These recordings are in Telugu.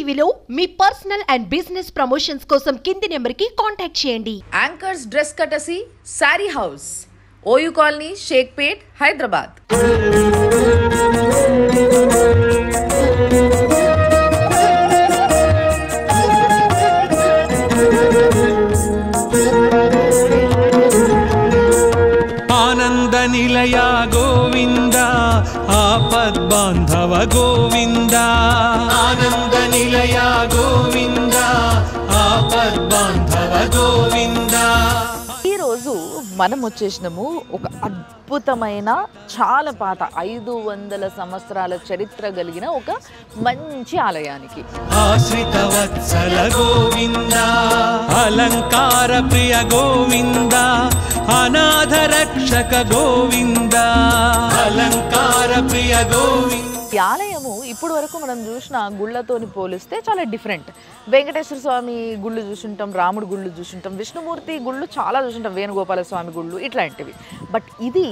టీవీలో మీ పర్సనల్ అండ్ బిజినెస్ ప్రమోషన్స్ కోసం కింది నెంబర్కి కాంటాక్ట్ చేయండి. యాంకర్స్ డ్రెస్ కటసి sari house, OU colony, Shaikpet, Hyderabad. ఆనంద నిలయ గోవింద, ఆపద్ బాంధవ గోవింద. ఆనంద నిలయ గోవింద, ఆపద్ బాంధవ గోవింద. ఈరోజు మనం వచ్చేసినాము ఒక అద్భుతమైన, చాలా పాత 500 సంవత్సరాల చరిత్ర కలిగిన ఒక మంచి ఆలయానికి. ఆశ్రిత వత్సల గోవింద, అలంకార ప్రియ గోవింద, అనాథ రక్షక గోవింద, అలంకార ప్రియ గోవింద. ఈ ఆలయము ఇప్పుడు వరకు మనం చూసిన గుళ్ళతోని పోలిస్తే చాలా డిఫరెంట్. వెంకటేశ్వర స్వామి గుళ్ళు చూసుంటాం, రాముడు గుళ్ళు చూసుంటాం, విష్ణుమూర్తి గుళ్ళు చాలా చూసుంటాం, వేణుగోపాల స్వామి గుళ్ళు ఇట్లాంటివి. బట్ ఇది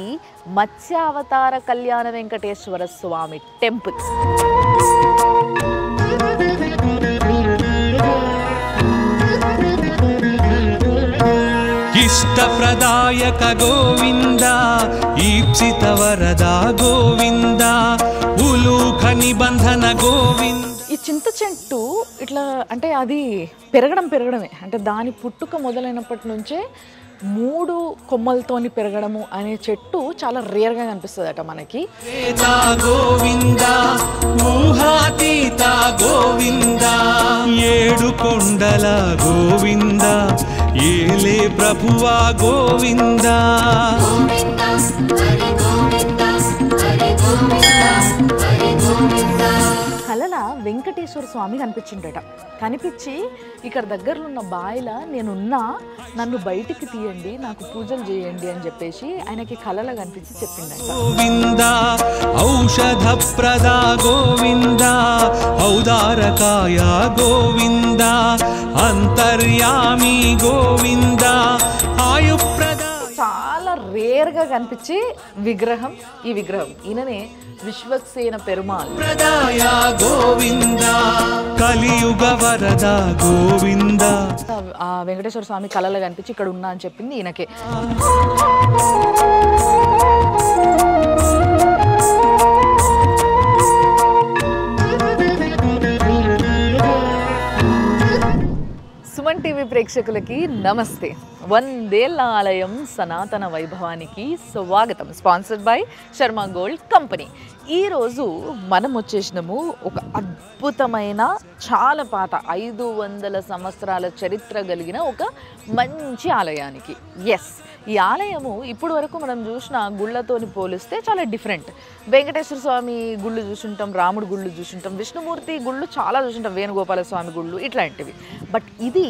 మత్స్యావతార కళ్యాణ వెంకటేశ్వర స్వామి టెంపుల్. ఇష్టప్రదాయక గోవింద, ఈప్సిత వరద గోవింద, ఉలూఖ నిబంధన గోవింద. ఈ చింత చెట్టు ఇట్లా అంటే అది పెరగడమే, అంటే దాని పుట్టుక మొదలైనప్పటి నుంచే 3 కొమ్మలతోని పెరగడము అనే చెట్టు చాలా రేర్గా కనిపిస్తుంది అట మనకి. గోవింద, ఊహాతీత గోవింద, 7 కొండల గోవింద, ఏలే ప్రభువా గోవింద. కలల వెంకటేశ్వర స్వామి కనిపించిండట. కనిపించి ఇక్కడ దగ్గరలో ఉన్న బాయిల నేనున్నా, నన్ను బయటికి తీయండి, నాకు పూజలు చేయండి అని చెప్పేసి ఆయనకి కలల కనిపించి చెప్పిండట. గోవింద, ఔషధ ప్రద గోవింద, ఔదారకాయ గోవింద, అంతర్యామి గోవింద, ఆయుప్రద. చాలా రేర్గా కనిపించే విగ్రహం ఈ విగ్రహం. ఈయననే విశ్వక్సేన పెరుమాళ్. ప్రదాయ గోవింద, కలియుగ వరద గోవింద. ఆ వెంకటేశ్వర స్వామి కళలో కనిపించి ఇక్కడ ఉన్నా అని చెప్పింది ఈయనకే. సుమన్ టీవీ ప్రేక్షకులకి నమస్తే. 100 ఏళ్ల ఆలయం సనాతన వైభవానికి స్వాగతం. Sponsored by Sharma gold company. ఈరోజు మనం వచ్చేసినాము ఒక అద్భుతమైన, చాలా పాత 500 సంవత్సరాల చరిత్ర కలిగిన ఒక మంచి ఆలయానికి. ఎస్, ఈ ఆలయము ఇప్పుడు వరకు మనం చూసిన గుళ్ళతోని పోలిస్తే చాలా డిఫరెంట్. వెంకటేశ్వర స్వామి గుళ్ళు చూసుంటాం, రాముడు గుళ్ళు చూసుంటాం, విష్ణుమూర్తి గుళ్ళు చాలా చూసుంటాం, వేణుగోపాల స్వామి గుళ్ళు ఇట్లాంటివి. బట్ ఇది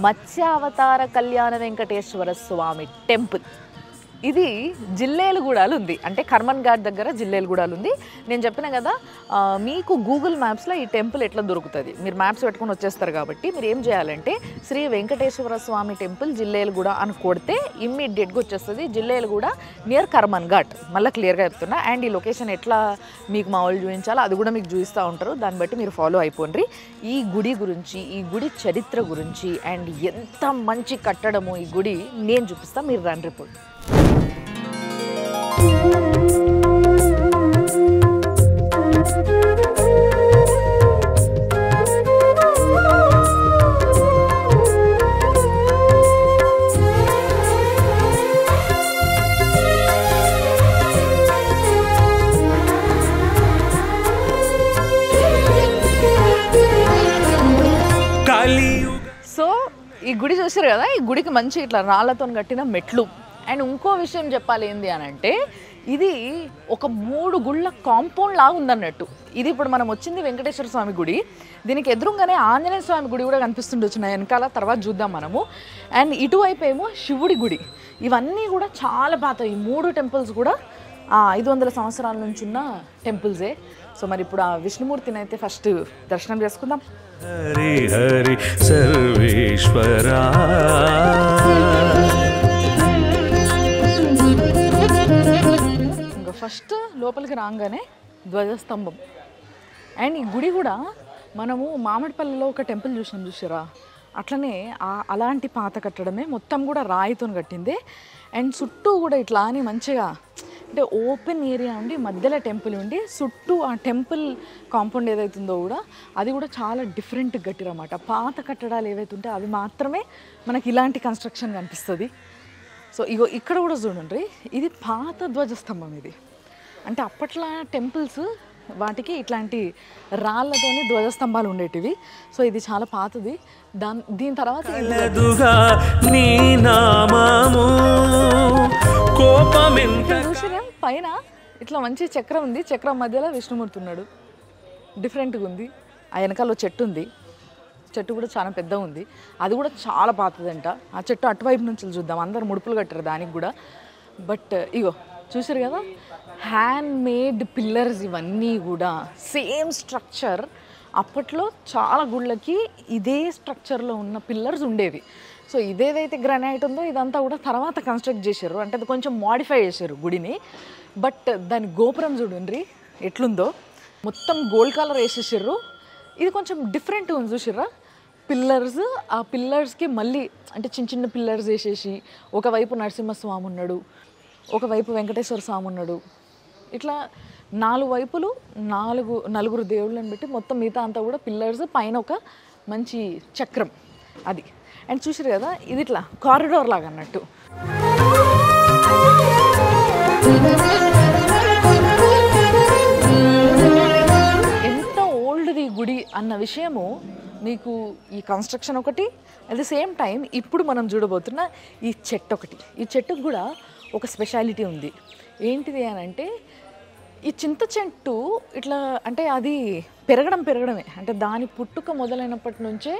మత్స్యావతార కళ్యాణ వెంకటేశ్వర స్వామి టెంపుల్. ఇది జిల్లేలుగూడలో ఉంది, అంటే కర్మన్ ఘాట్ దగ్గర జిల్లేలుగూడలో ఉంది. నేను చెప్పిన కదా, మీకు గూగుల్ మ్యాప్స్లో ఈ టెంపుల్ ఎట్లా దొరుకుతుంది, మీరు మ్యాప్స్ పెట్టుకుని వచ్చేస్తారు కాబట్టి మీరు ఏం చేయాలంటే శ్రీ వెంకటేశ్వర స్వామి టెంపుల్ జిల్లేలుగూడ అని కొడితే ఇమ్మీడియట్గా వచ్చేస్తుంది. జిల్లేలుగూడ నియర్ కర్మన్ ఘాట్. మళ్ళీ క్లియర్గా చెప్తున్నా. అండ్ ఈ లొకేషన్ ఎట్లా మీకు మా వాళ్ళు చూపించాలో అది కూడా మీకు చూపిస్తూ ఉంటారు, దాన్ని బట్టి మీరు ఫాలో అయిపోండి. ఈ గుడి గురించి, ఈ గుడి చరిత్ర గురించి, అండ్ ఎంత మంచి కట్టడము ఈ గుడి నేను చూపిస్తాను, మీరు రండి రిపోర్ట్. సో ఈ గుడి చూసారు కదా, ఈ గుడికి మంచి ఇట్లా రాళ్లతో కట్టిన మెట్లు. అండ్ ఇంకో విషయం చెప్పాలి ఏంది అని అంటే, ఇది ఒక 3 గుళ్ళ కాంపౌండ్ లాగా ఉందన్నట్టు. ఇది ఇప్పుడు మనం వచ్చింది వెంకటేశ్వర స్వామి గుడి, దీనికి ఎదురుగానే ఆంజనేయ స్వామి గుడి కూడా కనిపిస్తుండొచ్చు నా వెనకాల, తర్వాత చూద్దాం మనము. అండ్ ఇటువైపు ఏమో శివుడి గుడి. ఇవన్నీ కూడా చాలా పాత. ఈ 3 టెంపుల్స్ కూడా 500 సంవత్సరాల నుంచి ఉన్న టెంపుల్సే. సో మరి ఇప్పుడు ఆ విష్ణుమూర్తిని అయితే ఫస్ట్ దర్శనం చేసుకుందాం. హరి హరి సర్వేశ్వరా. ఇంకా ఫస్ట్ లోపలికి రాగానే ధ్వజస్తంభం. అండ్ ఈ గుడి కూడా మనము మామిడిపల్లిలో ఒక టెంపుల్ చూసారా, అట్లనే అలాంటి పాత కట్టడమే, మొత్తం కూడా రాయితో కట్టిందే. అండ్ చుట్టూ కూడా ఇట్లా అని మంచిగా అంటే ఓపెన్ ఏరియా ఉండి మధ్యలో టెంపుల్ ఉండి చుట్టూ ఆ టెంపుల్ కాంపౌండ్ ఏదైతుందో కూడా అది కూడా చాలా డిఫరెంట్ కట్టిరన్నమాట. పాత కట్టడాలు ఏవైతే ఉంటే అవి మాత్రమే మనకి ఇలాంటి కన్స్ట్రక్షన్ కనిపిస్తుంది. సో ఇగో ఇక్కడ కూడా చూడండి, ఇది పాత ధ్వజస్తంభం. ఇది అంటే అప్పట్లో టెంపుల్స్ వాటికి ఇట్లాంటి రాళ్ళతోని ధ్వజస్తంభాలు ఉండేటివి. సో ఇది చాలా పాతది. దీని తర్వాత చూసినా పైన ఇట్లా మంచి చక్రం ఉంది, చక్రం మధ్యలో విష్ణుమూర్తి ఉన్నాడు, డిఫరెంట్గా ఉంది. ఆ వెనకాల చెట్టు ఉంది, చెట్టు కూడా చాలా పెద్ద ఉంది, అది కూడా చాలా పాతదంట. ఆ చెట్టు అటువైపు నుంచి చూద్దాం, అందరు ముడుపులు కట్టారు దానికి కూడా. బట్ ఇగో చూసారు కదా, హ్యాండ్ మేడ్ పిల్లర్స్ ఇవన్నీ కూడా సేమ్ స్ట్రక్చర్. అప్పట్లో చాలా గుళ్ళకి ఇదే స్ట్రక్చర్లో ఉన్న పిల్లర్స్ ఉండేవి. సో ఇదేదైతే గ్రానైట్ ఉందో ఇదంతా కూడా తర్వాత కన్స్ట్రక్ట్ చేశారు, అంటే అది కొంచెం మోడిఫై చేశారు గుడిని. బట్ దాని గోపురం చూడండి ఎట్లుందో, మొత్తం గోల్డ్ కలర్ వేసేసారు. ఇది కొంచెం డిఫరెంట్ ఉంది చూసిర్రా పిల్లర్స్. ఆ పిల్లర్స్కి మళ్ళీ అంటే చిన్న చిన్న పిల్లర్స్ వేసేసి ఒకవైపు నరసింహస్వామి ఉన్నాడు, ఒకవైపు వెంకటేశ్వర స్వామి ఉన్నాడు, ఇట్లా 4 వైపులు నలుగురు దేవుళ్ళని పెట్టి మొత్తం మిగతా అంతా కూడా పిల్లర్స్, పైన ఒక మంచి చక్రం అది. అండ్ చూసారు కదా, ఇది ఇట్లా కారిడార్ లాగా అన్నట్టు. ఎంత ఓల్డ్ది గుడి అన్న విషయము నీకు ఈ కన్స్ట్రక్షన్ ఒకటి, అట్ ది సేమ్ టైం ఇప్పుడు మనం చూడబోతున్న ఈ చెట్టు ఒకటి. ఈ చెట్టుకు కూడా ఒక స్పెషాలిటీ ఉంది. ఏంటిది అని అంటే, ఈ చింత చెట్టు ఇట్లా అంటే అది పెరగడమే, అంటే దాని పుట్టుక మొదలైనప్పటి నుంచే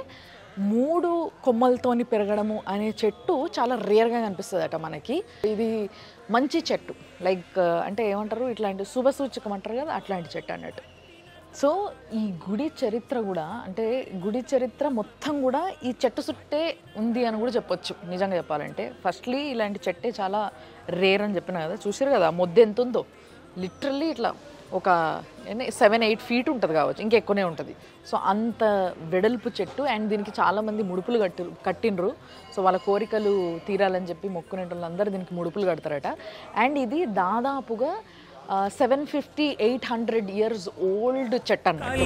3 కొమ్మలతోని పెరగడము అనే చెట్టు చాలా రేర్గా కనిపిస్తుంది అట మనకి. ఇది మంచి చెట్టు, లైక్ అంటే ఏమంటారు, ఇట్లాంటి శుభసూచకం అంటారు కదా, అట్లాంటి చెట్టు అన్నట్టు. సో ఈ గుడి చరిత్ర కూడా, అంటే గుడి చరిత్ర మొత్తం కూడా ఈ చెట్టు చుట్టే ఉంది అని కూడా చెప్పొచ్చు నిజంగా చెప్పాలంటే. ఫస్ట్లీ ఇలాంటి చెట్టే చాలా రేర్ అని చెప్పిన కదా, చూసారు కదా మొద్దు ఎంత ఉందో, లిటరల్లీ ఇట్లా ఒక 7-8 ఫీట్ ఉంటుంది కావచ్చు, ఇంకెక్కువనే ఉంటుంది. సో అంత వెడల్పు చెట్టు. అండ్ దీనికి చాలామంది ముడుపులు కట్టినరు. సో వాళ్ళ కోరికలు తీరాలని చెప్పి మొక్కునే వాళ్ళందరూ దీనికి ముడుపులు కడతారట. అండ్ ఇది దాదాపుగా 750-800 years ఓల్డ్ చెట్టు అన్నమాట.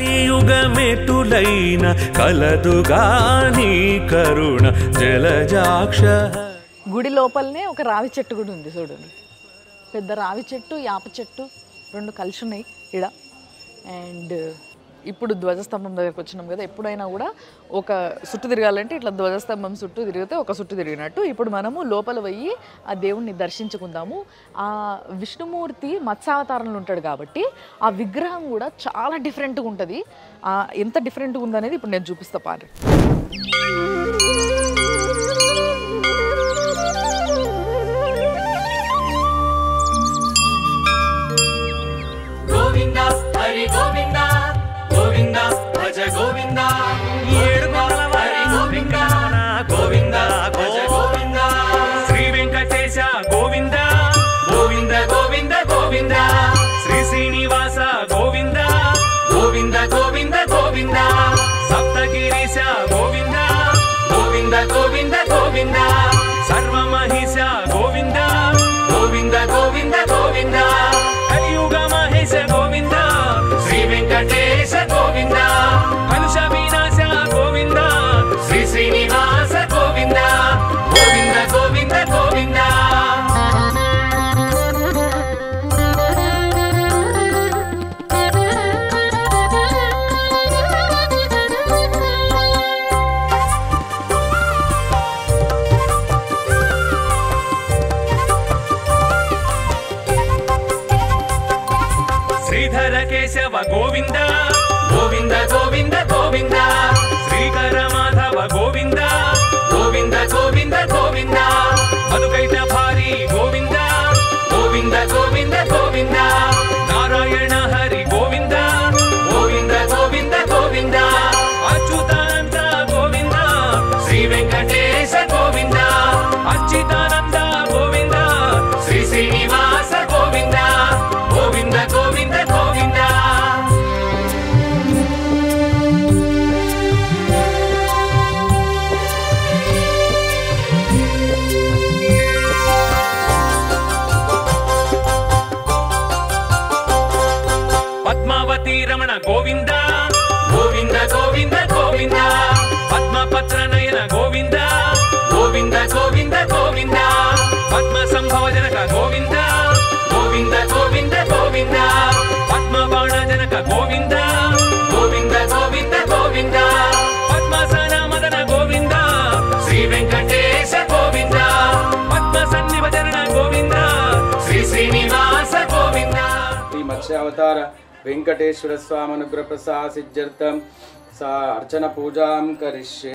గుడి లోపలనే ఒక రావి చెట్టు కూడా ఉంది చూడండి, పెద్ద రావి చెట్టు, యాప చెట్టు 2 కలిసి ఉన్నాయి ఇక్కడ. అండ్ ఇప్పుడు ధ్వజస్తంభం దగ్గరకు వచ్చినాం కదా, ఎప్పుడైనా కూడా ఒక చుట్టు తిరగాలంటే ఇట్లా ధ్వజస్తంభం చుట్టూ తిరిగితే ఒక చుట్టు తిరిగినట్టు. ఇప్పుడు మనము లోపల పోయి ఆ దేవుణ్ణి దర్శించుకుందాము. ఆ విష్ణుమూర్తి మత్స్యావతారంలో ఉంటాడు కాబట్టి ఆ విగ్రహం కూడా చాలా డిఫరెంట్గా ఉంటుంది. ఎంత డిఫరెంట్గా ఉందనేది ఇప్పుడు నేను చూపిస్తా పారు. శ్రీ వెంకటేశ గోవింద గోవింద గోవింద గోవింద, శ్రీ శ్రీనివాస గోవింద గోవింద గోవింద గోవింద, సప్తగిరీశ గోవింద గోవింద గోవింద గోవింద, సర్వమహిష గోవింద గోవింద గోవింద గోవింద, కలియుగ మహేశ గోవింద, శ్రీ వెంకటేశ గోవింద, కలుష వినాశ గోవింద, శ్రీ శ్రీనివాస గోవింద గోవింద గోవింద గోవింద. శ్రీధర కేశవ గోవింద గోవింద గోవింద గోవింద, శ్రీకర మాధవ గోవింద గోవింద గోవింద గోవింద, మధుకైట భారీ గోవింద గోవింద గోవింద గోవింద, నారాయణ హరి గోవింద గోవింద గోవింద గోవింద, అచ్యుతానంద గోవింద, శ్రీ వెంకటేశ గోవింద, అచ్యుతానంద గోవింద, శ్రీ శ్రీనివాస గోవింద గోవింద గోవింద గోవింద. అవతార వెంకటేశ్వర స్వామి అనుగ్రహ ప్రసాద సిద్ధ్యర్థం सा अर्चना पूजां करिष्ये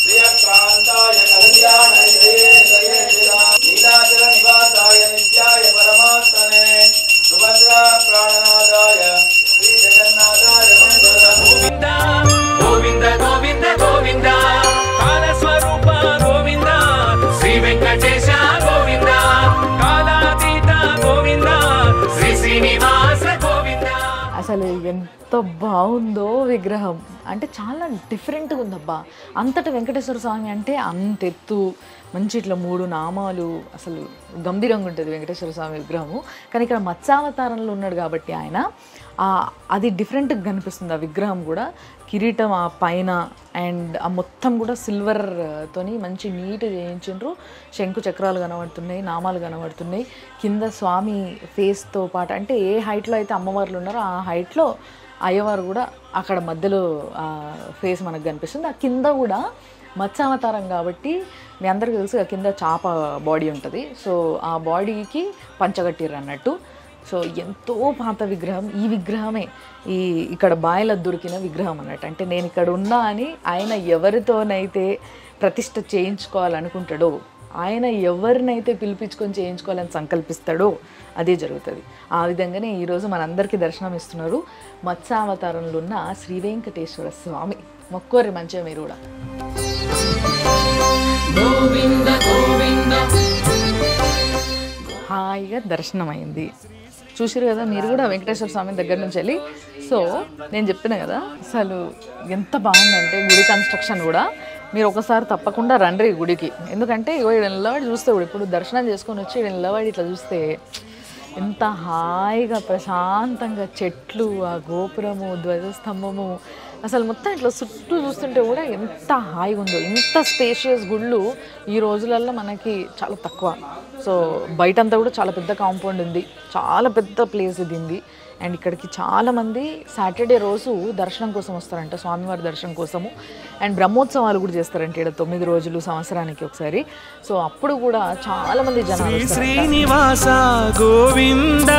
प्रियकान्ताय कल्याणाय नीलाचल निवासाय नित्याय परमात्मने सुभद्रा प्राणनादाय श्री जगन्नाथाय मंगलम् गोविंद गोविंद गोविंद गोविंद काल स्वरूप गोविंद श्री वेंकटेश गोविंद कालातीत गोविंद श्री श्रीनिवास गोविंद అసలు ఎంత బాగుందో విగ్రహం, అంటే చాలా డిఫరెంట్గా ఉందబ్బా. అంతటా వెంకటేశ్వర స్వామి అంటే అంత ఎత్తు, మంచి ఇట్లా 3 నామాలు, అసలు గంభీరంగా ఉంటుంది వెంకటేశ్వర స్వామి విగ్రహము. కానీ ఇక్కడ మత్స్యావతారంలో ఉన్నాడు కాబట్టి ఆయన అది డిఫరెంట్గా కనిపిస్తుంది. ఆ విగ్రహం కూడా కిరీటం ఆ పైన అండ్ ఆ మొత్తం కూడా సిల్వర్తోని మంచి నీట్గా చేయించిండ్రు. శంకు చక్రాలు కనబడుతున్నాయి, నామాలు కనబడుతున్నాయి. కింద స్వామి ఫేస్తో పాటు అంటే ఏ హైట్లో అయితే అమ్మవార్లు ఉన్నారో ఆ హైట్లో అయ్యవారు కూడా అక్కడ మధ్యలో ఫేస్ మనకు కనిపిస్తుంది. ఆ కింద కూడా మత్స్యావతారం కాబట్టి మీ అందరికీ తెలుసు కింద చాప బాడీ ఉంటుంది. సో ఆ బాడీకి పంచగట్టిర్రు అన్నట్టు. సో ఎంతో పాత విగ్రహం. ఈ విగ్రహమే ఇక్కడ బాయిలో దొరికిన విగ్రహం అన్నట్టు. అంటే నేను ఇక్కడ ఉన్నా అని ఆయన ఎవరితోనైతే ప్రతిష్ఠ చేయించుకోవాలనుకుంటాడో, ఆయన ఎవరినైతే పిలిపించుకొని చేయించుకోవాలని సంకల్పిస్తాడో అదే జరుగుతుంది. ఆ విధంగానే ఈరోజు మనందరికీ దర్శనం ఇస్తున్నారు మత్స్యావతారంలో ఉన్న శ్రీ వెంకటేశ్వర స్వామి. మొక్కోరి మంచిగా మీరు కూడా. హాయిగా దర్శనం అయింది. చూసారు కదా మీరు కూడా వెంకటేశ్వర స్వామి దగ్గర నుంచి వెళ్ళి. సో నేను చెప్తున్నా కదా అసలు ఎంత బాగుందంటే గుడి కన్స్ట్రక్షన్ కూడా. మీరు ఒకసారి తప్పకుండా రండి గుడికి. ఎందుకంటే నిలబడి చూస్తే కూడా ఇప్పుడు దర్శనం చేసుకొని వచ్చి నిలబడి ఇట్లా చూస్తే ఎంత హాయిగా ప్రశాంతంగా చెట్లు, ఆ గోపురము, ధ్వజస్తంభము, అసలు మొత్తం ఇట్లా చుట్టూ చూస్తుంటే కూడా ఎంత హాయిగా ఉందో. ఇంత స్పేషియస్ గుళ్ళు ఈ రోజులలో మనకి చాలా తక్కువ. సో బయటంతా కూడా చాలా పెద్ద కాంపౌండ్ ఉంది, చాలా పెద్ద ప్లేస్ ఇది ఉంది. అండ్ ఇక్కడికి చాలామంది సాటర్డే రోజు దర్శనం కోసం వస్తారంట, స్వామివారి దర్శనం కోసము. అండ్ బ్రహ్మోత్సవాలు కూడా చేస్తారంట ఇక్కడ 9 రోజులు సంవత్సరానికి ఒకసారి. సో అప్పుడు కూడా చాలామంది జనాలు. శ్రీనివాస గోవింద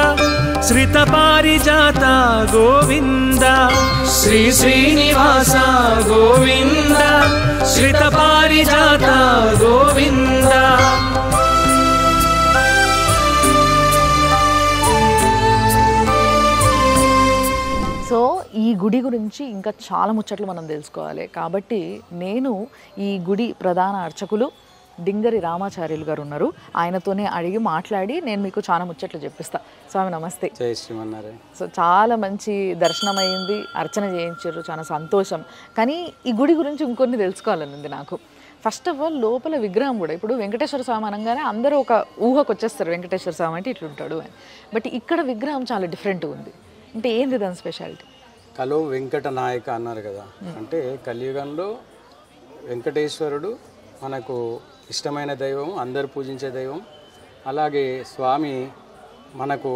శ్రీత పారిజాత గోవింద శ్రీ శ్రీనివాస గోవింద శ్రీత పారిజాత గోవింద. సో ఈ గుడి గురించి ఇంకా చాలా ముచ్చట్లు మనం తెలుసుకోవాలి. కాబట్టి నేను ఈ గుడి ప్రధాన అర్చకులు డింగరి రామాచార్యులు గారు ఉన్నారు, ఆయనతోనే అడిగి మాట్లాడి నేను మీకు చాలా ముచ్చట్లు చెప్పిస్తా. స్వామి నమస్తే. జై శ్రీమన్నారాయణ. సో చాలా మంచి దర్శనం అయింది, అర్చన చేయించారు, చాలా సంతోషం. కానీ ఈ గుడి గురించి ఇంకొన్ని తెలుసుకోవాలనుంది నాకు. ఫస్ట్ ఆఫ్ ఆల్ లోపల విగ్రహం కూడా ఇప్పుడు వెంకటేశ్వర స్వామి అనగానే అందరూ ఒక ఊహకు వచ్చేస్తారు వెంకటేశ్వర స్వామి అంటే ఇట్లుంటాడు అని. బట్ ఇక్కడ విగ్రహం చాలా డిఫరెంట్గా ఉంది. అంటే ఏంది దాని స్పెషాలిటీ? కలో వెంకట నాయక అన్నారు కదా, అంటే కలియుగంలో వెంకటేశ్వరుడు మనకు ఇష్టమైన దైవం, అందరు పూజించే దైవం. అలాగే స్వామి మనకు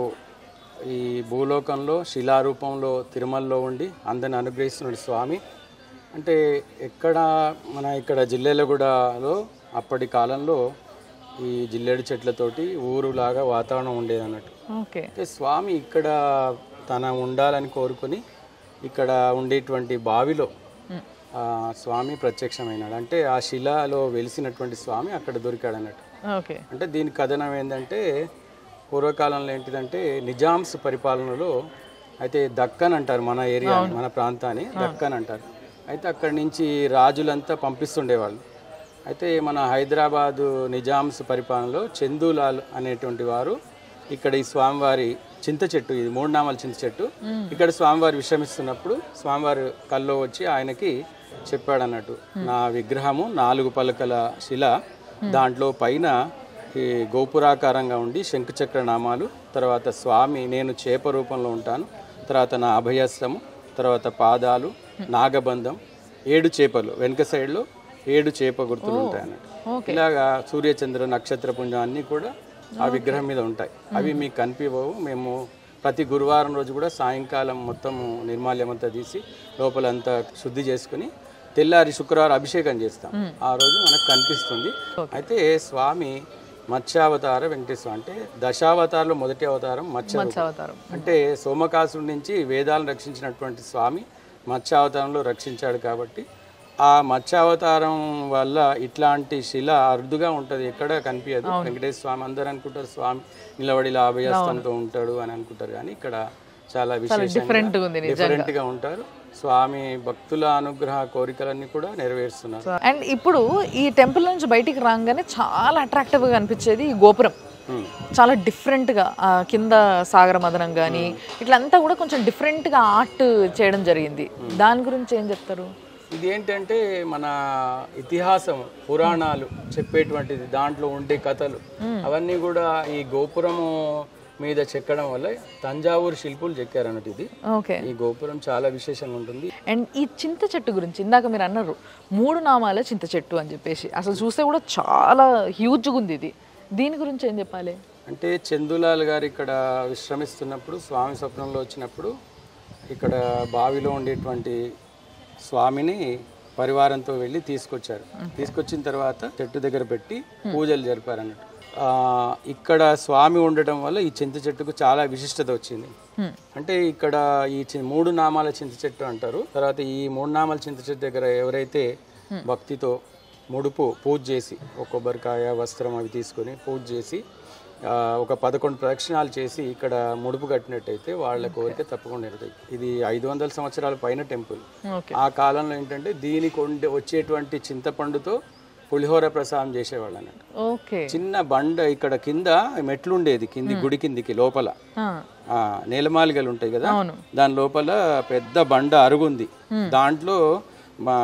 ఈ భూలోకంలో శిలారూపంలో తిరుమలలో ఉండి అందరిని అనుగ్రహిస్తున్నాడు స్వామి. అంటే ఇక్కడ జిల్లెలగూడలో అప్పటి కాలంలో ఈ జిల్లేడు చెట్లతోటి ఊరులాగా వాతావరణం ఉండేది అన్నట్టు. ఓకే. అంటే స్వామి ఇక్కడ తన ఉండాలని కోరుకొని ఇక్కడ ఉండేటువంటి బావిలో స్వామి ప్రత్యక్షమైనాడు. అంటే ఆ శిలలో వెలిసినటువంటి స్వామి అక్కడ దొరికాడు అన్నట్టు. ఓకే. అంటే దీని కథనం ఏంటంటే పూర్వకాలంలో ఏంటిదంటే నిజాంస్ పరిపాలనలో అయితే దక్కన్ అంటారు, మన ఏరియా మన ప్రాంతాన్ని దక్కన్ అంటారు. అయితే అక్కడి నుంచి రాజులంతా పంపిస్తుండేవాళ్ళు. అయితే మన హైదరాబాదు నిజాంస్ పరిపాలనలో చందూలాల్ అనేటువంటి వారు ఇక్కడ ఈ స్వామివారి చింత చెట్టు, ఇది 3 నామాల చింత చెట్టు, ఇక్కడ స్వామివారి విశ్రమిస్తున్నప్పుడు స్వామివారి కల్లో వచ్చి ఆయనకి చెప్పాడు అన్నట్టు, నా విగ్రహము 4 పలకల శిల, దాంట్లో పైన ఈ గోపురాకారంగా ఉండి శంకుచక్ర నామాలు, తర్వాత స్వామి నేను చేప రూపంలో ఉంటాను, తర్వాత నా అభయస్త్రము, తర్వాత పాదాలు, నాగబంధం, 7 చేపలు వెనక సైడ్లో 7 చేప గుర్తులు ఉంటాయి అన్నట్టు. ఇలాగా సూర్యచంద్ర నక్షత్ర పుంజం అన్నీ కూడా ఆ విగ్రహం మీద ఉంటాయి. అవి మీకు కనిపించవు. మేము ప్రతి గురువారం రోజు కూడా సాయంకాలం మొత్తం నిర్మాల్యం అంతా తీసి లోపలంతా శుద్ధి చేసుకుని తెల్లారి శుక్రవారం అభిషేకం చేస్తాం. ఆ రోజు మనకు కనిపిస్తుంది. అయితే స్వామి మత్స్యావతార వెంకటేశ్వర అంటే దశావతారంలో మొదటి అవతారం మత్స్యావతారం. అంటే సోమకాసుడి నుంచి వేదాలను రక్షించినటువంటి స్వామి మత్స్యావతారంలో రక్షించాడు కాబట్టి ఆ మత్స్యావతారం వల్ల ఇట్లాంటి శిల అరుదుగా ఉంటుంది, ఎక్కడ కనిపించదు. వెంకటేశ్వర స్వామి అందరూ అనుకుంటారు స్వామి నిలబడిలా అభయస్తంతో ఉంటాడు అని అనుకుంటారు, కానీ ఇక్కడ చాలా విశేషంగా డిఫరెంట్గా ఉంటారు. స్వామి భక్తుల అనుగ్రహ కోరికలన్నీ కూడా నెరవేరుస్తున్నారు. అండ్ ఇప్పుడు ఈ టెంపుల్ నుంచి బయటికి రాగానే చాలా అట్రాక్టివ్గా అనిపించేది ఈ గోపురం. చాలా డిఫరెంట్గా కింద సాగర మదనం కానీ ఇట్లంతా కూడా కొంచెం డిఫరెంట్గా ఆర్ట్ చేయడం జరిగింది. దాని గురించి ఏం చెప్తారు? ఇది ఏంటంటే మన ఇతిహాసం పురాణాలు చెప్పేటువంటిది, దాంట్లో ఉండే కథలు అవన్నీ కూడా ఈ గోపురము మీద చెక్కడం వల్ల తంజావూరు శిల్పులు చెక్కారు అన్నట్టు. ఇది ఈ గోపురం చాలా విశేషంగా ఉంటుంది. అండ్ ఈ చింత చెట్టు గురించి ఇందాక మీరు అన్నారు 3 నామాల చింత చెట్టు అని చెప్పేసి, అసలు చూస్తే కూడా చాలా హ్యూజ్గా ఉంది ఇది. దీని గురించి ఏం చెప్పాలి అంటే చందులాల్ గారు ఇక్కడ విశ్రమిస్తున్నప్పుడు స్వామి స్వప్నంలో వచ్చినప్పుడు ఇక్కడ బావిలో ఉండేటువంటి స్వామిని పరివారంతో వెళ్ళి తీసుకొచ్చారు. తీసుకొచ్చిన తర్వాత చెట్టు దగ్గర పెట్టి పూజలు జరిపారు అన్నట్టు. ఇక్కడ స్వామి ఉండటం వల్ల ఈ చింత చెట్టుకు చాలా విశిష్టత వచ్చింది. అంటే ఇక్కడ ఈ 3 నామాల చింత చెట్టు అంటారు. తర్వాత ఈ 3 నామాల చింత చెట్టు దగ్గర ఎవరైతే భక్తితో ముడుపు పూజ చేసి ఒక కొబ్బరికాయ వస్త్రం అవి తీసుకొని పూజ చేసి ఒక 11 ప్రదక్షిణాలు చేసి ఇక్కడ ముడుపు కట్టినట్టయితే వాళ్ళ కోరిక తప్పకుండా నెరవేరుతాయి. ఇది 500 సంవత్సరాల పైన టెంపుల్. ఆ కాలంలో ఏంటంటే దీనికి వచ్చేటువంటి చింతపండుతో పులిహోర ప్రసాదం చేసేవాళ్ళు అన్నట్టు. చిన్న బండ ఇక్కడ కింద మెట్లు ఉండేది, కింది గుడి కిందికి లోపల నేలమాలిగలు ఉంటాయి కదా, దాని లోపల పెద్ద బండ అరుగుంది. దాంట్లో మా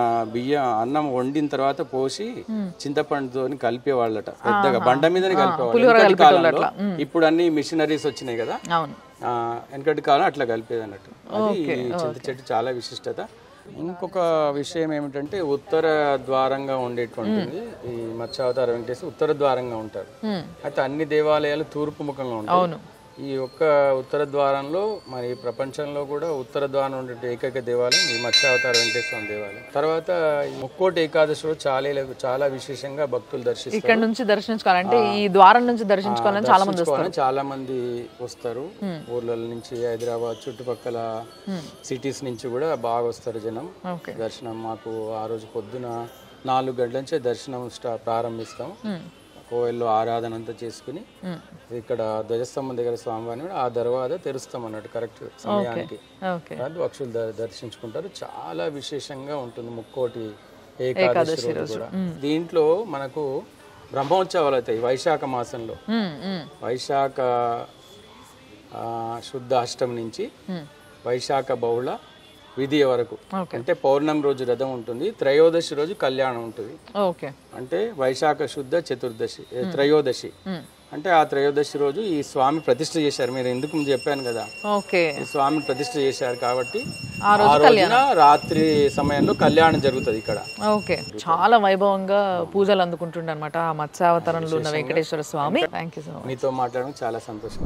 అన్నం వండిన తర్వాత పోసి చింతపండుతో కలిపేవాళ్ళట, పెద్దగా బండ మీదనే కలిపేవాళ్ళు. ఇప్పుడు అన్ని మిషనరీస్ వచ్చినాయి కదా, వెనకటి కాలం అట్లా కలిపేది అన్నట్టు. అది చింత చెట్టు చాలా విశిష్టత. ఇంకొక విషయం ఏమిటంటే ఉత్తర ద్వారంగా ఉండేటువంటిది ఈ మత్స్యావతార వెంకటేశ్వర ఉత్తర ద్వారంగా ఉంటారు. అయితే అన్ని దేవాలయాలు తూర్పు ముఖంగా ఉంటాయి. ఈ ఒక్క ఉత్తర ద్వారంలో మరి ప్రపంచంలో కూడా ఉత్తర ద్వారం ఉండే ఏకైక దేవాలయం ఈ మత్స్యావతార వెంకటేశ్వర దేవాలయం. తర్వాత ముక్కోటి ఏకాదశి రోజు చాలా విశేషంగా భక్తులు దర్శిస్తారు. ఇక్కడ నుంచి దర్శించుకోవాలంటే ఈ ద్వారం నుంచి దర్శించుకోవాలని చాలా మంది వస్తారు. ఊర్ల నుంచి హైదరాబాద్ చుట్టుపక్కల సిటీస్ నుంచి కూడా బాగా వస్తారు జనం దర్శనం. మాకు ఆ రోజు పొద్దున 4 గంటల నుంచే దర్శనం ప్రారంభిస్తాం. కోవెల్లో ఆరాధన అంతా చేసుకుని ఇక్కడ ధ్వజస్తంభం దగ్గర స్వామివారిని ఆ తర్వాత తెరుస్తాం అన్నట్టు కరెక్ట్ సమయానికి. భక్తులు దర్శించుకుంటారు. చాలా విశేషంగా ఉంటుంది ముక్కోటి ఏకాదశి రోజు కూడా. దీంట్లో మనకు బ్రహ్మోత్సవాలు అవుతాయి వైశాఖ మాసంలో. వైశాఖ శుద్ధ అష్టమి నుంచి వైశాఖ బహుళ విధియ వరకు, అంటే పౌర్ణమి రోజు రథం ఉంటుంది, త్రయోదశి రోజు కళ్యాణం ఉంటుంది. అంటే వైశాఖ శుద్ధ చతుర్దశి త్రయోదశి అంటే ఆ త్రయోదశి రోజు ఈ స్వామి ప్రతిష్ఠ చేశారు. మీరు ఎందుకు చెప్పాను కదా, ఈ స్వామి ప్రతిష్ఠ చేశారు కాబట్టి ఆ రోజున రాత్రి సమయంలో కళ్యాణం జరుగుతుంది ఇక్కడ. చాలా వైభవంగా పూజలు అందుకుంటుండే అనమాట ఆ మత్స్యావతారంలో ఉన్న Venkateswara Swamy. Thank you so much. మీతో మాట్లాడడం చాలా సంతోషం.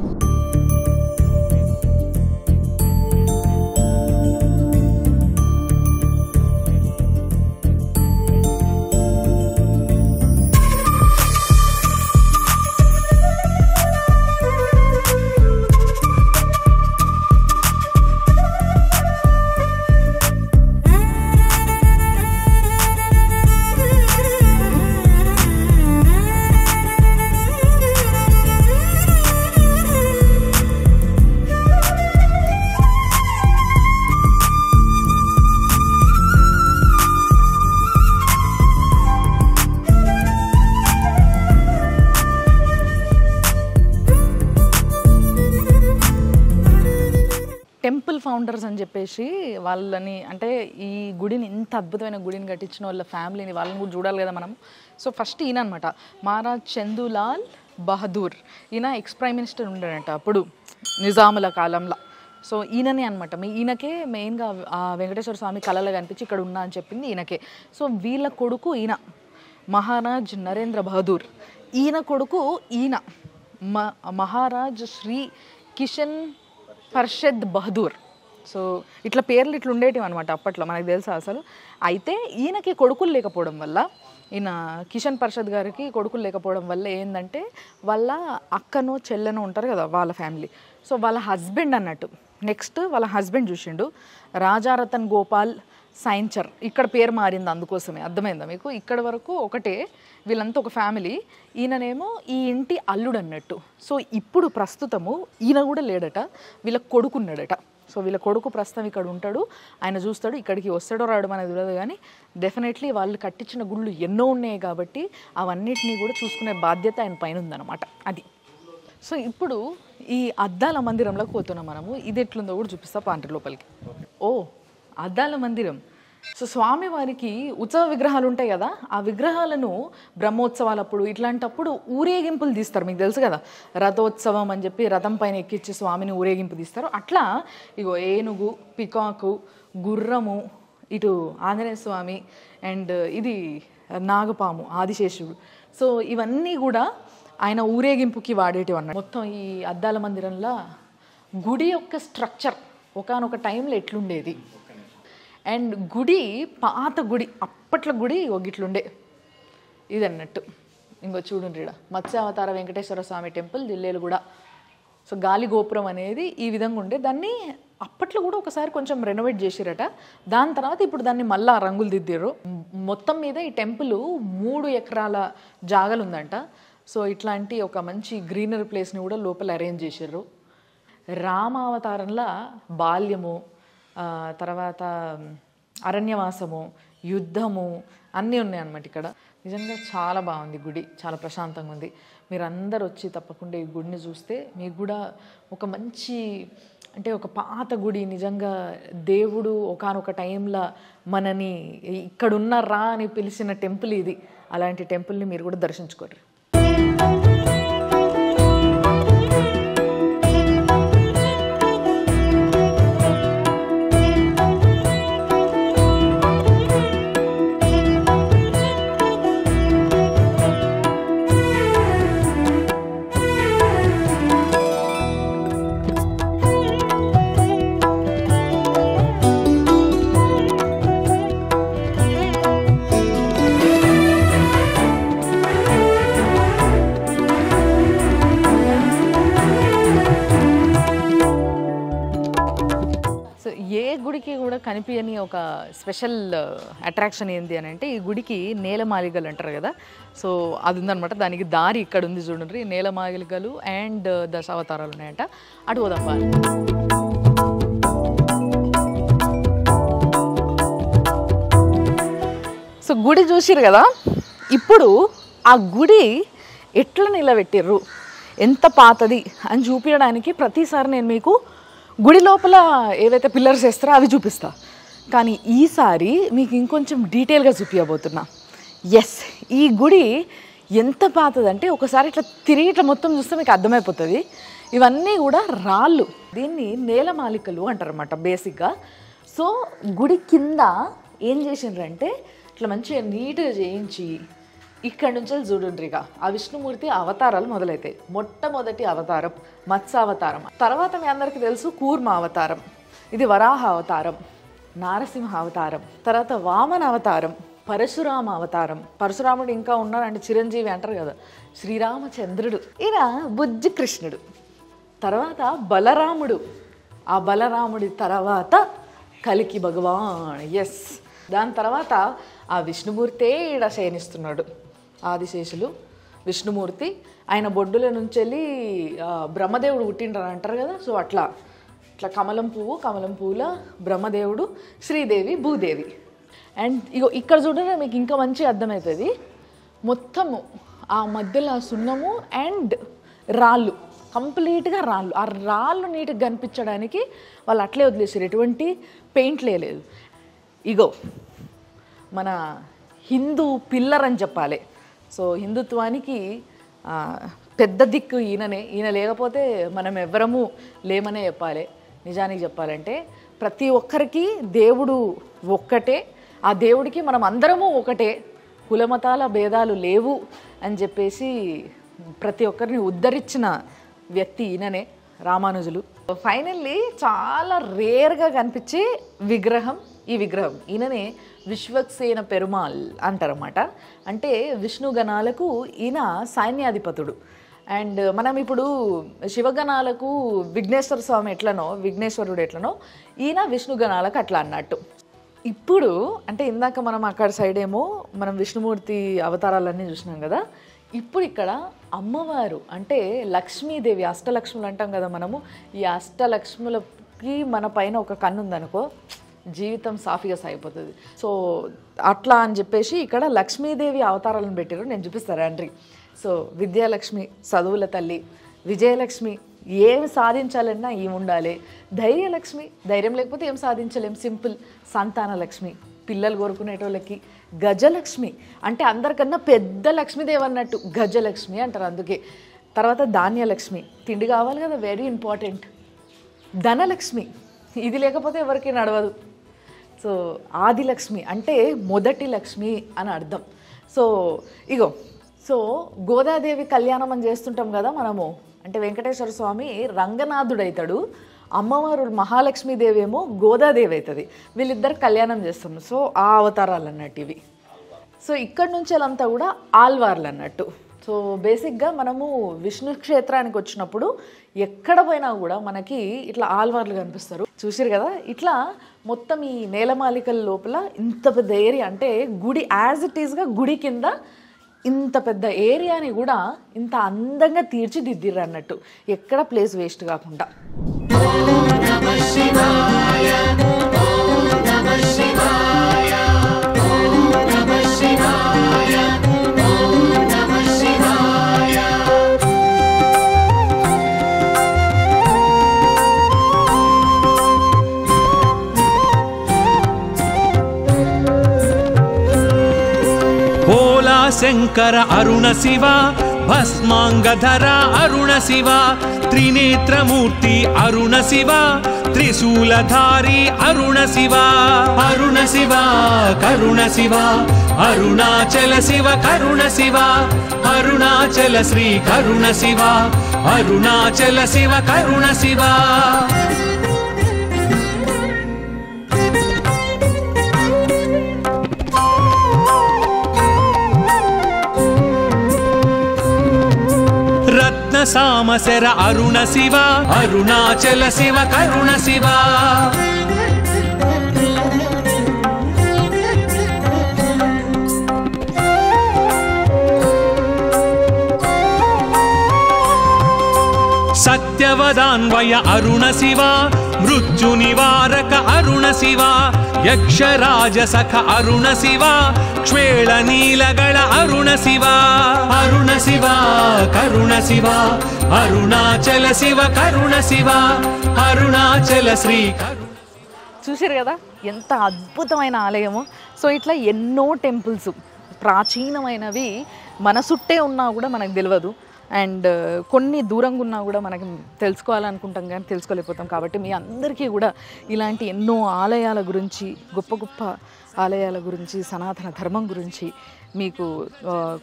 టెంపుల్ ఫౌండర్స్ అని చెప్పేసి వాళ్ళని, అంటే ఈ గుడిని ఇంత అద్భుతమైన గుడిని కట్టించిన వాళ్ళ ఫ్యామిలీని వాళ్ళని కూడా చూడాలి కదా మనం. సో ఫస్ట్ ఈయన అనమాట మహారాజ్ చందులాల్ బహదూర్. ఈయన ఎక్స్ ప్రైమ్ మినిస్టర్ ఉండాడంట అప్పుడు నిజాముల కాలంలో. సో ఈయననే అనమాట, ఈయనకే మెయిన్గా వెంకటేశ్వర స్వామి కళలో కనిపించి ఇక్కడ ఉన్నా అని చెప్పింది ఈయనకే. సో వీళ్ళ కొడుకు ఈయన మహారాజ్ నరేంద్ర బహదూర్, ఈయన కొడుకు ఈయన మహారాజ్ శ్రీ కిషన్ పర్షద్ బహదూర్. సో ఇట్లా పేర్లు ఇట్లా ఉండేటివి అనమాట అప్పట్లో, మనకు తెలుసా అసలు. అయితే ఈయనకి కొడుకులు లేకపోవడం వల్ల, ఈయన కిషన్ పర్షద్ గారికి కొడుకులు లేకపోవడం వల్ల ఏంటంటే వాళ్ళ అక్కనో చెల్లెనో ఉంటారు కదా వాళ్ళ ఫ్యామిలీ, సో వాళ్ళ హస్బెండ్ అన్నట్టు. నెక్స్ట్ వాళ్ళ హస్బెండ్ చూసిండు రాజారతన్ గోపాల్ సైన్చర్, ఇక్కడ పేరు మారింది అందుకోసమే, అర్థమైందా మీకు? ఇక్కడ వరకు ఒకటే, వీళ్ళంతా ఒక ఫ్యామిలీ. ఈయననేమో ఈ ఇంటి అల్లుడు అన్నట్టు. సో ఇప్పుడు ప్రస్తుతము ఈయన కూడా లేడట, వీళ్ళ కొడుకున్నాడట. సో వీళ్ళ కొడుకు ప్రస్తుతం ఇక్కడ ఉంటాడు, ఆయన చూస్తాడు, ఇక్కడికి వస్తాడో రాడు మనకు తెలియదు, కానీ డెఫినెట్లీ వాళ్ళు కట్టించిన గుళ్ళు ఎన్నో ఉన్నాయి కాబట్టి అవన్నిటినీ కూడా చూసుకునే బాధ్యత ఆయన పైన ఉందన్నమాట. అది. సో ఇప్పుడు ఈ అద్దాల మందిరంలోకి పోతున్నాం మనము. ఇది ఎట్లుందో కూడా చూపిస్తా పాండ్రి లోపలికి. ఓ అద్దాల మందిరం. సో స్వామివారికి ఉత్సవ విగ్రహాలు ఉంటాయి కదా, ఆ విగ్రహాలను బ్రహ్మోత్సవాలప్పుడు ఇట్లాంటప్పుడు ఊరేగింపులు తీస్తారు, మీకు తెలుసు కదా, రథోత్సవం అని చెప్పి రథం పైన ఎక్కించి స్వామిని ఊరేగింపు తీస్తారు. అట్లా ఇగో ఏనుగు, పికాకు, గుర్రము, ఇటు ఆంజనేయ స్వామి అండ్ ఇది నాగపాము ఆదిశేషుడు. సో ఇవన్నీ కూడా ఆయన ఊరేగింపుకి వాడేటివి అన్నమాట. మొత్తం ఈ అద్దాల మందిరంలో గుడి యొక్క స్ట్రక్చర్ ఒకానొక టైంలో ఎట్లుండేది, అండ్ గుడి పాత గుడి, అప్పట్లో గుడి ఇట్లుండే ఇది అన్నట్టు. ఇంకో చూడండి ఇక్కడ మత్స్యావతార వెంకటేశ్వర స్వామి టెంపుల్ జిల్లేలు కూడా. సో గాలి గోపురం అనేది ఈ విధంగా ఉండే, దాన్ని అప్పట్లో కూడా ఒకసారి కొంచెం రెనోవేట్ చేసిరట, దాని తర్వాత ఇప్పుడు దాన్ని మళ్ళా రంగులు దిద్దారు. మొత్తం మీద ఈ టెంపుల్ 3 ఎకరాల జాగలు ఉందంట. సో ఇట్లాంటి ఒక మంచి గ్రీనరీ ప్లేస్ని కూడా లోపల అరేంజ్ చేసారు. రామావతారంలో బాల్యము, తర్వాత అరణ్యవాసము, యుద్ధము అన్నీ ఉన్నాయి అన్నమాట ఇక్కడ. నిజంగా చాలా బాగుంది గుడి, చాలా ప్రశాంతంగా ఉంది. మీరు అందరు వచ్చి తప్పకుండా ఈ గుడిని చూస్తే మీకు కూడా ఒక మంచి, అంటే ఒక పాత గుడి, నిజంగా దేవుడు ఒకానొక టైంలో మనని ఇక్కడున్నారా అని పిలిచిన టెంపుల్ ఇది. అలాంటి టెంపుల్ని మీరు కూడా దర్శించుకోరు. గుడికి కూడా కనిపించని ఒక స్పెషల్ అట్రాక్షన్ ఏంటి అని అంటే, ఈ గుడికి నేలమాలిగలు అంటారు కదా, సో అది ఉందన్నమాట. దానికి దారి ఇక్కడ ఉంది చూడండి, నేలమాలిగలు అండ్ దశావతారాలు ఉన్నాయంట. అటు పోదాం. సో గుడి చూసిరు కదా, ఇప్పుడు ఆ గుడి ఎట్లా నిలబెట్టిర్రు, ఎంత పాతది అని చూపించడానికి ప్రతిసారి నేను మీకు గుడి లోపల ఏవైతే పిల్లర్స్ వేస్తారో అవి చూపిస్తా, కానీ ఈసారి మీకు ఇంకొంచెం డీటెయిల్గా చూపించబోతున్నా. ఎస్, ఈ గుడి ఎంత పాతదంటే ఒకసారి ఇట్లా తిరిగి ఇట్లా మొత్తం చూస్తే మీకు అర్థమైపోతుంది. ఇవన్నీ కూడా రాళ్ళు, దీన్ని నేలమాలికలు అంటారన్నమాట బేసిక్గా. సో గుడి కింద ఏం చేసిండ్రంటే ఇట్లా మంచిగా నీట్గా చేయించి ఇక్కడ నుంచి చూడండి, ఇక ఆ విష్ణుమూర్తి అవతారాలు మొదలైతాయి. మొట్టమొదటి అవతారం మత్స్యావతారం, తర్వాత మీ అందరికీ తెలుసు కూర్మ అవతారం, ఇది వరాహ అవతారం, నారసింహ అవతారం, తర్వాత వామన అవతారం, పరశురామ అవతారం. పరశురాముడు ఇంకా ఉన్నారంటే చిరంజీవి అంటారు కదా, శ్రీరామచంద్రుడు, ఈయన బుజ్జి కృష్ణుడు, తర్వాత బలరాముడు, ఆ బలరాముడి తర్వాత కలికి భగవాన్. ఎస్, దాని తర్వాత ఆ విష్ణుమూర్తే ఈడ శయనిస్తున్నాడు, ఆదిశేషులు విష్ణుమూర్తి. ఆయన బొడ్డుల నుంచి వెళ్ళి బ్రహ్మదేవుడు పుట్టిండ్రు అంటారు కదా, సో అట్లా ఇట్లా కమలం పువ్వుల బ్రహ్మదేవుడు, శ్రీదేవి, భూదేవి. అండ్ ఇగో ఇక్కడ చూడండి, మీకు ఇంకా మంచి అర్థమవుతుంది. మొత్తము ఆ మధ్యలో సున్నము అండ్ రాళ్ళు, కంప్లీట్గా రాళ్ళు. ఆ రాళ్ళు నీట్గా కనిపించడానికి వాళ్ళు అట్లే వదిలేసారు, ఎటువంటి పెయింట్ లేదు. ఇగో మన హిందూ పిల్లర్ అని చెప్పాలి. సో హిందుత్వానికి పెద్ద దిక్కు ఈయననే, ఈయన లేకపోతే మనం ఎవ్వరము లేమనే చెప్పాలి. నిజానికి చెప్పాలంటే ప్రతి ఒక్కరికి దేవుడు ఒక్కటే, ఆ దేవుడికి మనం అందరము ఒకటే, కులమతాల భేదాలు లేవు అని చెప్పేసి ప్రతి ఒక్కరిని ఉద్ధరించిన వ్యక్తి ఈయననే, రామానుజులు. ఫైనల్లీ చాలా రేర్గా కనిపించే విగ్రహం ఈ విగ్రహం. ఈయననే విశ్వక్సేన పెరుమాల్ అంటారన్నమాట. అంటే విష్ణుగణాలకు ఈయన సైన్యాధిపతుడు. అండ్ మనం ఇప్పుడు శివగణాలకు విఘ్నేశ్వర స్వామి ఎట్లనో, విఘ్నేశ్వరుడు ఎట్లనో, ఈయన విష్ణుగణాలకు అట్లా అన్నట్టు. ఇప్పుడు అంటే ఇందాక మనం అక్కడ సైడ్ ఏమో మనం విష్ణుమూర్తి అవతారాలన్నీ చూసినాం కదా. ఇప్పుడు ఇక్కడ అమ్మవారు అంటే లక్ష్మీదేవి, అష్టలక్ష్ములు అంటాం కదా మనము. ఈ అష్టలక్ష్ములకి మన పైన ఒక కన్ను ఉందనుకో, జీవితం సాఫీగా సాగిపోతుంది. సో అట్లా అని చెప్పేసి ఇక్కడ లక్ష్మీదేవి అవతారాలను పెట్టారు. నేను చూపిస్తాను రండి. సో విద్యాలక్ష్మి చదువుల తల్లి, విజయలక్ష్మి ఏం సాధించాలన్నా ఏమి ఉండాలి, ధైర్యలక్ష్మి ధైర్యం లేకపోతే ఏం సాధించలేం, సింపుల్. సంతానలక్ష్మి పిల్లలు కోరుకునేటోళ్ళకి, గజలక్ష్మి అంటే అందరికన్నా పెద్ద లక్ష్మీదేవి అన్నట్టు గజలక్ష్మి అంటారు అందుకే. తర్వాత ధాన్యలక్ష్మి, తిండి కావాలి కదా, వెరీ ఇంపార్టెంట్. ధనలక్ష్మి, ఇది లేకపోతే ఎవరికి నడవదు. సో ఆదిలక్ష్మి అంటే మొదటి లక్ష్మి అని అర్థం. సో ఇగో, సో గోదాదేవి కళ్యాణం అని చేస్తుంటాం కదా మనము. అంటే వెంకటేశ్వర స్వామి రంగనాథుడు అవుతాడు, అమ్మవారు మహాలక్ష్మీదేవి ఏమో గోదాదేవి అవుతుంది. వీళ్ళిద్దరు కళ్యాణం చేస్తాం. సో ఆ అవతారాలు అన్నట్టు ఇవి. సో ఇక్కడ నుంచి అంతా కూడా ఆల్వార్లు అన్నట్టు. సో బేసిక్గా మనము విష్ణు క్షేత్రానికి వచ్చినప్పుడు ఎక్కడ పోయినా కూడా మనకి ఇట్లా ఆల్వార్లు కనిపిస్తారు. చూసారు కదా, ఇట్లా మొత్తం ఈ నేలమాలికల లోపల ఇంత పెద్ద ఏరియా, అంటే గుడి యాజ్ ఇట్ ఈస్గా గుడి కింద ఇంత పెద్ద ఏరియాని కూడా ఇంత అందంగా తీర్చిదిద్దిర్రు అన్నట్టు, ఎక్కడ ప్లేస్ వేస్ట్ కాకుండా. శంకర అరుణ శివ, భస్మాంగధర అరుణ శివ, త్రినేత్రమూర్తి అరుణ శివ, త్రిశూలధారి అరుణ శివ, అరుణ శివ కరుణ శివ, అరుణాచల శివ కరుణ శివ, అరుణాచల శ్రీ కరుణ శివ, అరుణాచల శివ కరుణ శివ. సామశర అరుణ శివ, అరుణాచల శివ కరుణ శివ. సత్యవదాన్వయ అరుణ శివ, మృత్యు నివారక అరుణ శివ, యక్షరాజసఖ అరుణ శివ, క్షేళ నీలగళ అరుణ శివ, అరుణ శివ కరుణ శివ, అరుణాచల శివ కరుణ శివ, అరుణాచల శ్రీ. చూసారు కదా ఎంత అద్భుతమైన ఆలయము. సో ఇట్లా ఎన్నో టెంపుల్స్ ప్రాచీనమైనవి మన చుట్టే ఉన్నా కూడా మనకు తెలియదు. అండ్ కొన్ని దూరంగా ఉన్నా కూడా మనకి తెలుసుకోవాలనుకుంటాం కానీ తెలుసుకోలేకపోతాం. కాబట్టి మీ అందరికీ కూడా ఇలాంటి ఎన్నో ఆలయాల గురించి, గొప్ప గొప్ప ఆలయాల గురించి, సనాతన ధర్మం గురించి మీకు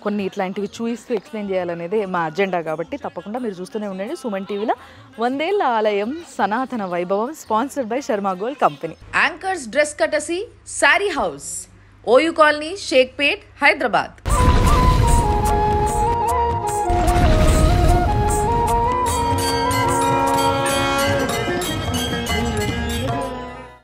కొన్ని ఇట్లాంటివి చూపిస్తూ ఎక్స్ప్లెయిన్ చేయాలనేదే మా అజెండా. కాబట్టి తప్పకుండా మీరు చూస్తూనే ఉండండి సుమన్ టీవీలో 100 ఏళ్ల ఆలయం సనాతన వైభవం, sponsored by Sharma gold company. Anchors dress courtesy sari house, OU colony, Shaikpet, Hyderabad.